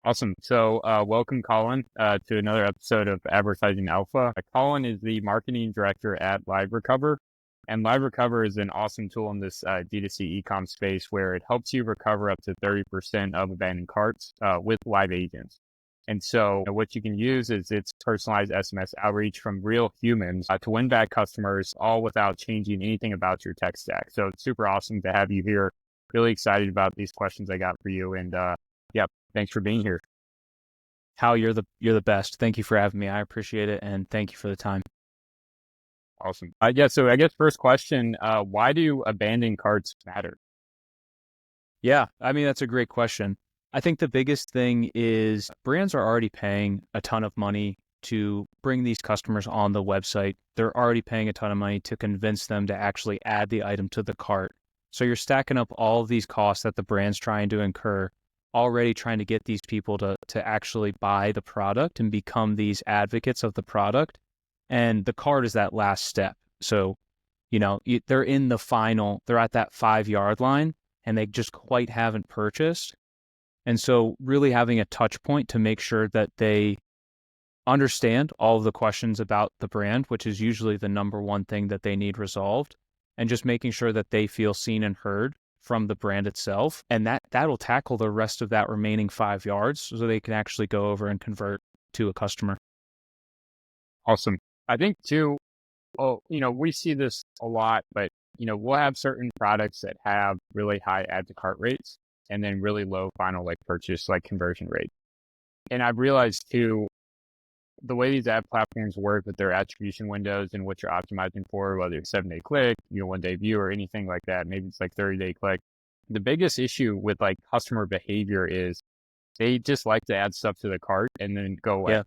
Awesome. So, welcome, Colin, to another episode of Advertising Alpha. Colin is the marketing director at LiveRecover, and LiveRecover is an awesome tool in this D2C e-com space where it helps you recover up to 30% of abandoned carts with live agents. And so, what you can use is its personalized SMS outreach from real humans to win back customers, all without changing anything about your tech stack. So, it's super awesome to have you here. Really excited about these questions I got for you, and yeah, thanks for being here. Hal, you're the best. Thank you for having me. I appreciate it, and thank you for the time. Awesome. Yeah, so I guess first question, why do abandoned carts matter? Yeah, I mean, that's a great question. I think the biggest thing is brands are already paying a ton of money to bring these customers on the website. They're already paying a ton of money to convince them to actually add the item to the cart. So you're stacking up all of these costs that the brand's trying to incur, already trying to get these people to actually buy the product and become these advocates of the product. And the cart is that last step. So, they're in the final, they're at that 5-yard line and they just quite haven't purchased. And so really having a touch point to make sure that they understand all of the questions about the brand, which is usually the number one thing that they need resolved, and just making sure that they feel seen and heard from the brand itself. And that'll tackle the rest of that remaining 5 yards so they can actually go over and convert to a customer. Awesome. I think too, we see this a lot, but we'll have certain products that have really high add to cart rates and then really low final purchase conversion rate. And I've realized too, the way these ad platforms work with their attribution windows and what you're optimizing for, whether it's 7-day click, 1-day view or anything like that, maybe it's 30-day click. The biggest issue with customer behavior is they just like to add stuff to the cart and then go away. Yeah.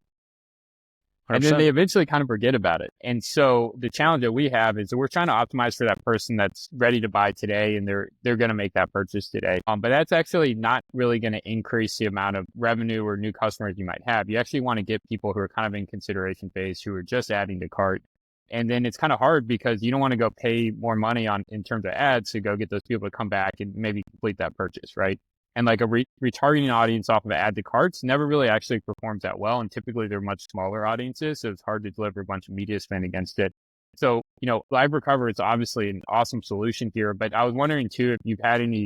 And then they eventually kind of forget about it. And so the challenge that we have is that we're trying to optimize for that person that's ready to buy today and they're going to make that purchase today. But that's actually not really going to increase the amount of revenue or new customers you might have. You actually want to get people who are kind of in consideration phase, who are just adding to cart. And then it's kind of hard because you don't want to go pay more money in terms of ads to go get those people to come back and maybe complete that purchase, right? And a retargeting audience off of add to carts never really actually performs that well. And typically they're much smaller audiences. So it's hard to deliver a bunch of media spend against it. So, LiveRecover is obviously an awesome solution here, but I was wondering too, if you have any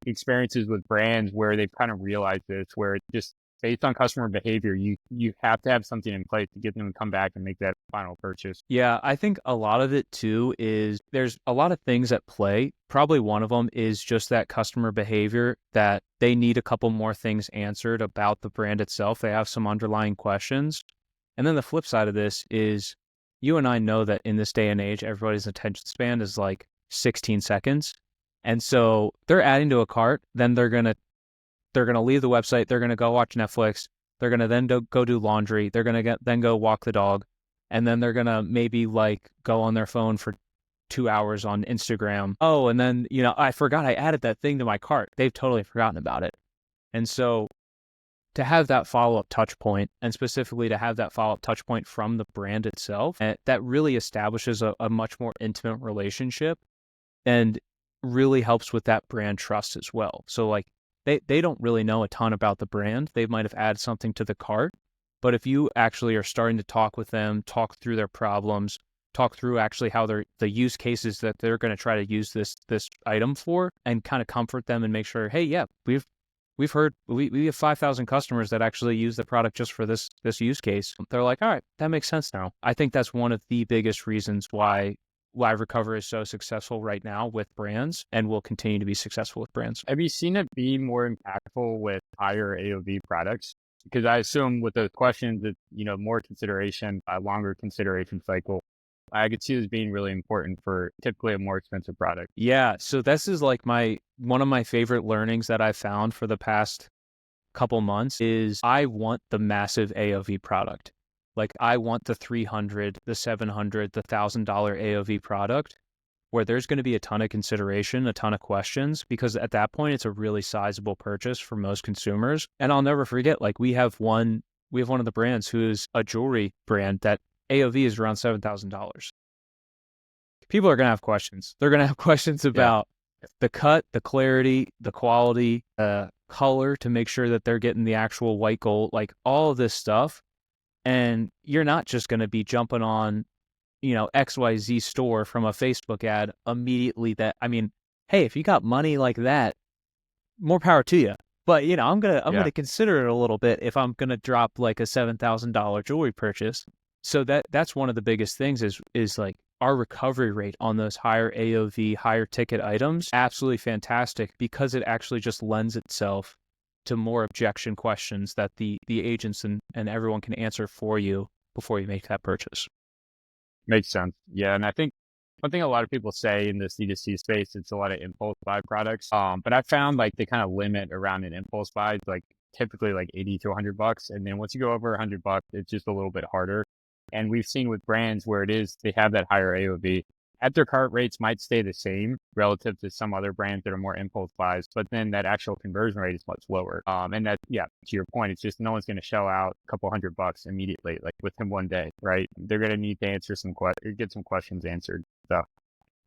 experiences with brands where they've kind of realized this, where it's just based on customer behavior, you have to have something in place to get them to come back and make that final purchase. Yeah, I think a lot of it too is there's a lot of things at play. Probably one of them is just that customer behavior, that they need a couple more things answered about the brand itself. They have some underlying questions. And then the flip side of this is you and I know that in this day and age, everybody's attention span is 16 seconds. And so they're adding to a cart, then they're going to leave the website. They're going to go watch Netflix. They're going to then go do laundry. They're going to then go walk the dog. And then they're going to maybe go on their phone for 2 hours on Instagram. Oh, and then, I forgot I added that thing to my cart. They've totally forgotten about it. And so to have that follow-up touch point, and specifically to have that follow-up touch point from the brand itself, that really establishes a much more intimate relationship and really helps with that brand trust as well. So they don't really know a ton about the brand. They might have added something to the cart, but if you actually are starting to talk with them, talk through their problems, talk through actually how the use cases that they're going to try to use this item for, and kind of comfort them and make sure, hey, yeah, we've heard we have 5,000 customers that actually use the product just for this use case. They're like, all right, that makes sense now. I think that's one of the biggest reasons why LiveRecover is so successful right now with brands and will continue to be successful with brands. Have you seen it be more impactful with higher AOV products? Because I assume with those questions, it's, more consideration, a longer consideration cycle. I could see this being really important for typically a more expensive product. Yeah. So this is one of my favorite learnings that I found for the past couple months is I want the massive AOV product. I want the $300, the $700, the $1,000 AOV product where there's going to be a ton of consideration, a ton of questions, because at that point, it's a really sizable purchase for most consumers. And I'll never forget, we have one of the brands who's a jewelry brand that AOV is around $7,000. People are going to have questions. They're going to have questions about the cut, the clarity, the quality, color to make sure that they're getting the actual white gold, like all of this stuff. And you're not just going to be jumping on, XYZ store from a Facebook ad immediately. Hey, if you got money like that, more power to you. But, I'm going to consider it a little bit if I'm going to drop like a $7,000 jewelry purchase. So that's one of the biggest things is like our recovery rate on those higher AOV, higher ticket items, absolutely fantastic, because it actually just lends itself to more objection questions that the agents and everyone can answer for you before you make that purchase. Makes sense. Yeah. And I think one thing a lot of people say in this D2C space, it's a lot of impulse buy products. But I found like they kind of limit around an impulse buy, like typically like 80 to $100. And then once you go over $100, it's just a little bit harder. And we've seen with brands where they have that higher AOV. At their cart rates might stay the same relative to some other brands that are more impulse buys, but then that actual conversion rate is much lower. And that, to your point, it's just no one's going to shell out a couple $100 immediately, like within one day, right? They're going to need to answer get some questions answered. So,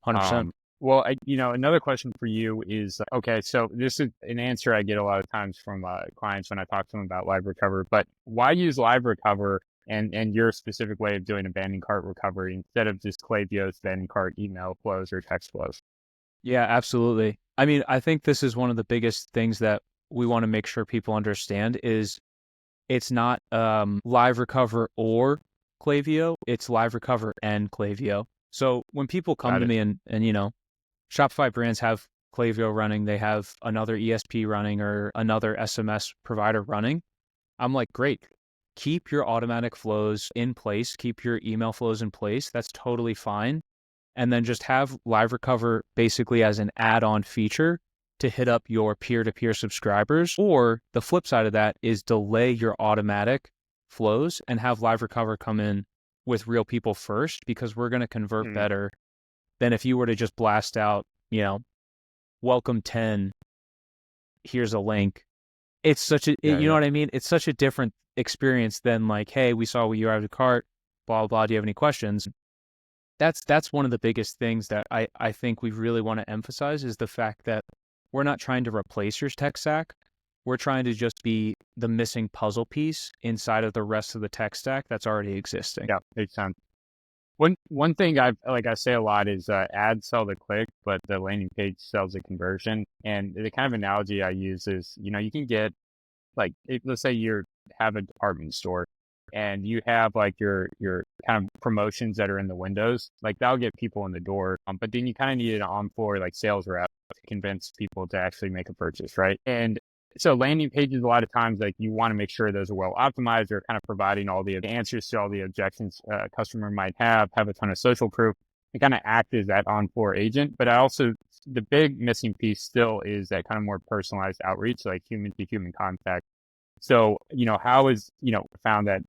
100%. Well, another question for you is, okay, so this is an answer I get a lot of times from clients when I talk to them about LiveRecover, but why use LiveRecover and your specific way of doing abandoned cart recovery instead of just Klaviyo's abandoned cart email flows or text flows? Yeah, absolutely. I mean, I think this is one of the biggest things that we want to make sure people understand is it's not LiveRecover or Klaviyo, it's LiveRecover and Klaviyo. So when people come to me and Shopify brands have Klaviyo running, they have another ESP running or another SMS provider running, I'm like, great. Keep your automatic flows in place, keep your email flows in place. That's totally fine. And then just have LiveRecover basically as an add-on feature to hit up your peer-to-peer subscribers. Or the flip side of that is delay your automatic flows and have LiveRecover come in with real people first, because we're going to convert better than if you were to just blast out, welcome 10, here's a link. It's such a, you know what I mean? It's such a different experience than like, hey, we saw you out of the cart, blah, blah, blah. Do you have any questions? That's one of the biggest things that I think we really want to emphasize is the fact that we're not trying to replace your tech stack. We're trying to just be the missing puzzle piece inside of the rest of the tech stack that's already existing. Yeah, makes sense. One thing I say a lot is ads sell the click, but the landing page sells the conversion. And the kind of analogy I use is, you can get let's say you have a department store and you have like your kind of promotions that are in the windows, like that'll get people in the door. But then you kind of need an on-floor like sales rep to convince people to actually make a purchase, right? And so landing pages, a lot of times, like you want to make sure those are well optimized. They're kind of providing all the answers to all the objections a customer might have a ton of social proof, and kind of act as that on-floor agent. But the big missing piece still is that kind of more personalized outreach, like human to human contact. So, how is, found that,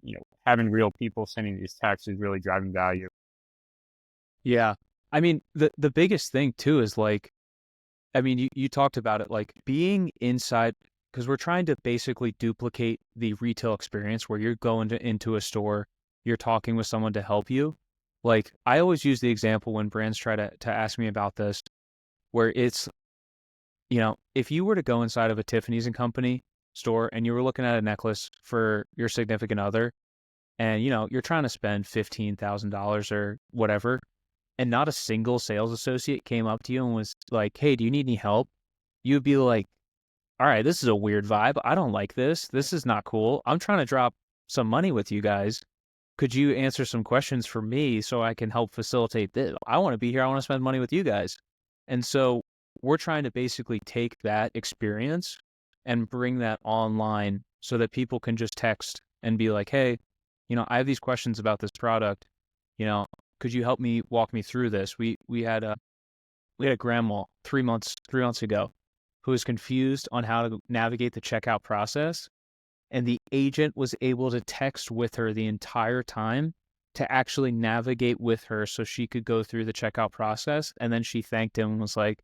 having real people sending these texts is really driving value. Yeah. I mean, the biggest thing too is like, you talked about it, like being inside, because we're trying to basically duplicate the retail experience where you're going into a store, you're talking with someone to help you. Like I always use the example when brands try to ask me about this, where it's, if you were to go inside of a Tiffany's and Company store and you were looking at a necklace for your significant other and, you're trying to spend $15,000 or whatever, and not a single sales associate came up to you and was like, hey, do you need any help? You'd be like, all right, this is a weird vibe. I don't like this. This is not cool. I'm trying to drop some money with you guys. Could you answer some questions for me so I can help facilitate this? I want to be here. I want to spend money with you guys. And so we're trying to basically take that experience and bring that online so that people can just text and be like, hey, I have these questions about this product. Could you help me walk me through this? We had a grandma 3 months ago who was confused on how to navigate the checkout process. And the agent was able to text with her the entire time to actually navigate with her so she could go through the checkout process. And then she thanked him and was like,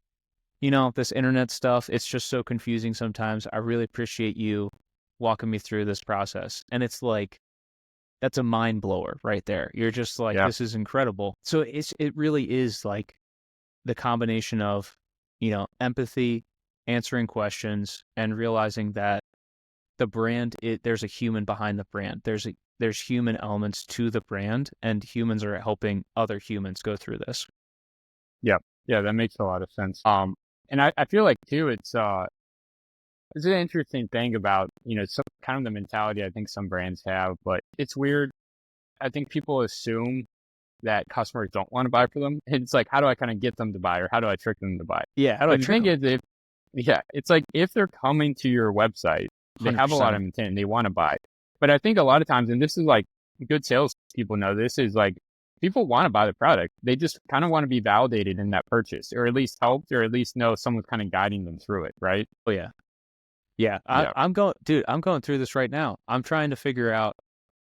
this internet stuff, it's just so confusing sometimes. I really appreciate you walking me through this process. And it's like, that's a mind blower right there. You're just like, This is incredible. So it really is like the combination of, empathy, answering questions, and realizing that the brand, there's a human behind the brand. There's human elements to the brand, and humans are helping other humans go through this. Yeah. Yeah, that makes a lot of sense. And I feel like too, it's an interesting thing about, some kind of the mentality I think some brands have, but it's weird. I think people assume that customers don't want to buy for them. And it's like, how do I kind of get them to buy, or how do I trick them to buy? Yeah, how do I But the trick thing them? is, it's like if they're coming to your website, they have a lot of 100%. intent and they want to buy. But I think a lot of times, and this is like good sales people know this, is like people want to buy the product. They just kind of want to be validated in that purchase, or at least helped, or at least know someone's kind of guiding them through it, right? Oh yeah. Yeah. Yeah. I'm going through this right now. I'm trying to figure out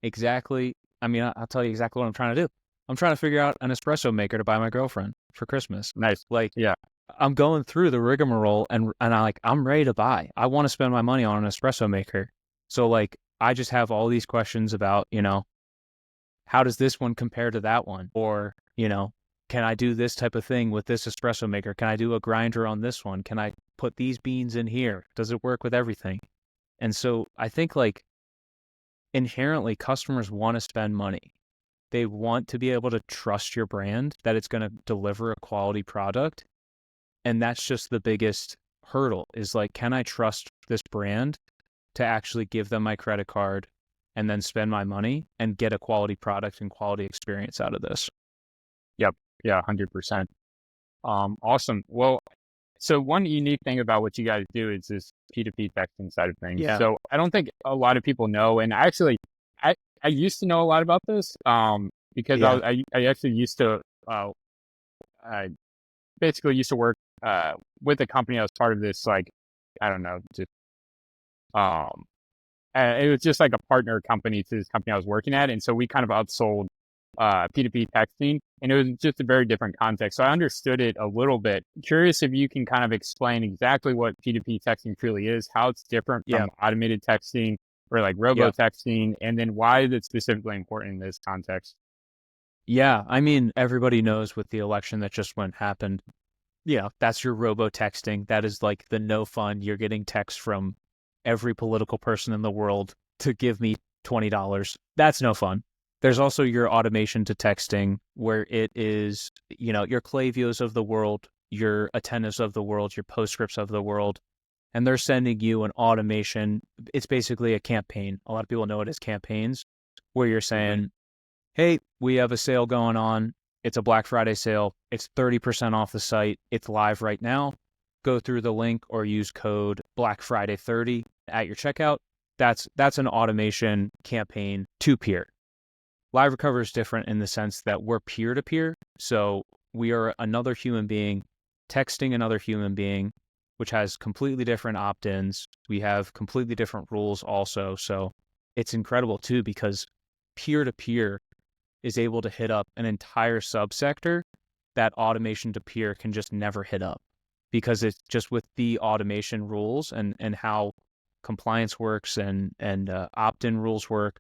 exactly, I'll tell you exactly what I'm trying to do. I'm trying to figure out an espresso maker to buy my girlfriend for Christmas. Nice. Like, Yeah. I'm going through the rigmarole, and I'm ready to buy. I want to spend my money on an espresso maker. So like, I just have all these questions about, how does this one compare to that one? Or, can I do this type of thing with this espresso maker? Can I do a grinder on this one? Can I put these beans in here? Does it work with everything? And so I think like inherently customers want to spend money. They want to be able to trust your brand, that it's going to deliver a quality product. And that's just the biggest hurdle, is like, can I trust this brand to actually give them my credit card and then spend my money and get a quality product and quality experience out of this? Yep. Yeah. 100%. Awesome. Well, so one unique thing about what you guys do is this P2P texting side of things. Yeah. So I don't think a lot of people know, and actually, I used to know a lot about this, because Yeah. I actually used to, I basically used to work with a company. I was part of this, like, I don't know, just um, it was just like a partner company to this company I was working at, and so we kind of upsold P2P texting, and it was just a very different context. So I understood it a little bit. Curious if you can kind of explain exactly what P2P texting truly is, how it's different Yeah. from automated texting or like robo texting, and then why is it specifically important in this context? Yeah. Everybody knows with the election that just happened, that's your robo texting. That is like the no fun. You're getting text from every political person in the world to give me $20. That's no fun. There's also your automation to texting, where it is, your Klaviyo's of the world, your Attentives of the world, your Postscripts of the world, and they're sending you an automation. It's basically a campaign. A lot of people know it as campaigns, where you're saying, hey, we have a sale going on. It's a Black Friday sale. It's 30% off the site. It's live right now. Go through the link or use code Black Friday 30 at your checkout. That's an automation campaign to peer. LiveRecover is different in the sense that we're peer-to-peer. So we are another human being texting another human being, which has completely different opt-ins. We have completely different rules also. So it's incredible too, because peer-to-peer is able to hit up an entire subsector that automation to peer can just never hit up, because it's just with the automation rules and how compliance works and opt-in rules work.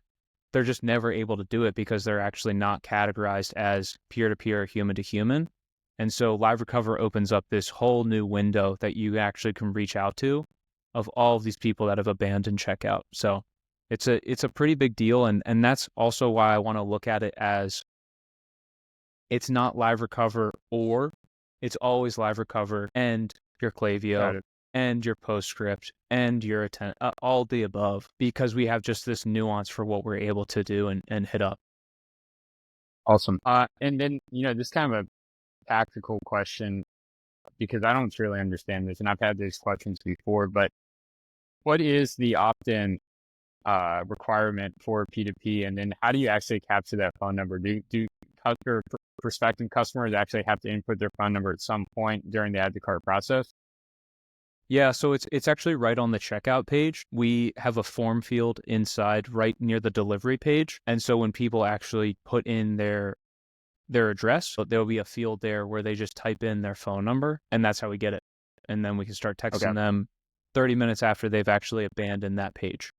They're just never able to do it because they're actually not categorized as peer-to-peer, human-to-human. And so LiveRecover opens up this whole new window that you actually can reach out to of all of these people that have abandoned checkout. So it's a pretty big deal. And that's also why I want to look at it as, it's not LiveRecover, or it's always LiveRecover and your Klaviyo and your Postscript and your all the above, because we have just this nuance for what we're able to do and hit up. Awesome. And then, this kind of a tactical question, because I don't really understand this, and I've had these questions before, but what is the opt-in requirement for P2P? And then how do you actually capture that phone number? Do your prospective customers actually have to input their phone number at some point during the add to cart process? Yeah, so it's actually right on the checkout page. We have a form field inside right near the delivery page. And so when people actually put in their address, so there'll be a field there where they just type in their phone number, and that's how we get it. And then we can start texting them 30 minutes after they've actually abandoned that page.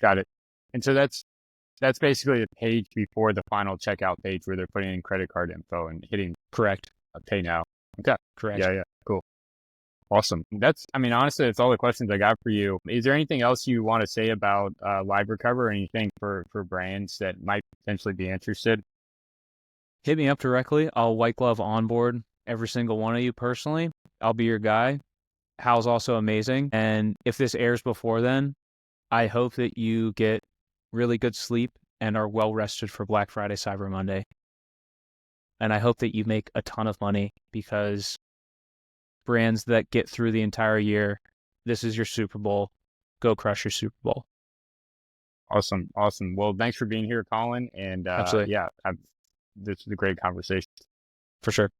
Got it. And so that's basically the page before the final checkout page where they're putting in credit card info and hitting Correct. pay now. Okay. Correct. Yeah. Cool. Awesome. Honestly, that's all the questions I got for you. Is there anything else you want to say about LiveRecover or anything for brands that might potentially be interested? Hit me up directly. I'll white glove onboard every single one of you personally. I'll be your guy. Hal's also amazing. And if this airs before then, I hope that you get really good sleep and are well rested for Black Friday, Cyber Monday. And I hope that you make a ton of money, because brands that get through the entire year, this is your Super Bowl. Go crush your Super Bowl. Awesome. Well, thanks for being here, Colin. And Absolutely. this was a great conversation. For sure.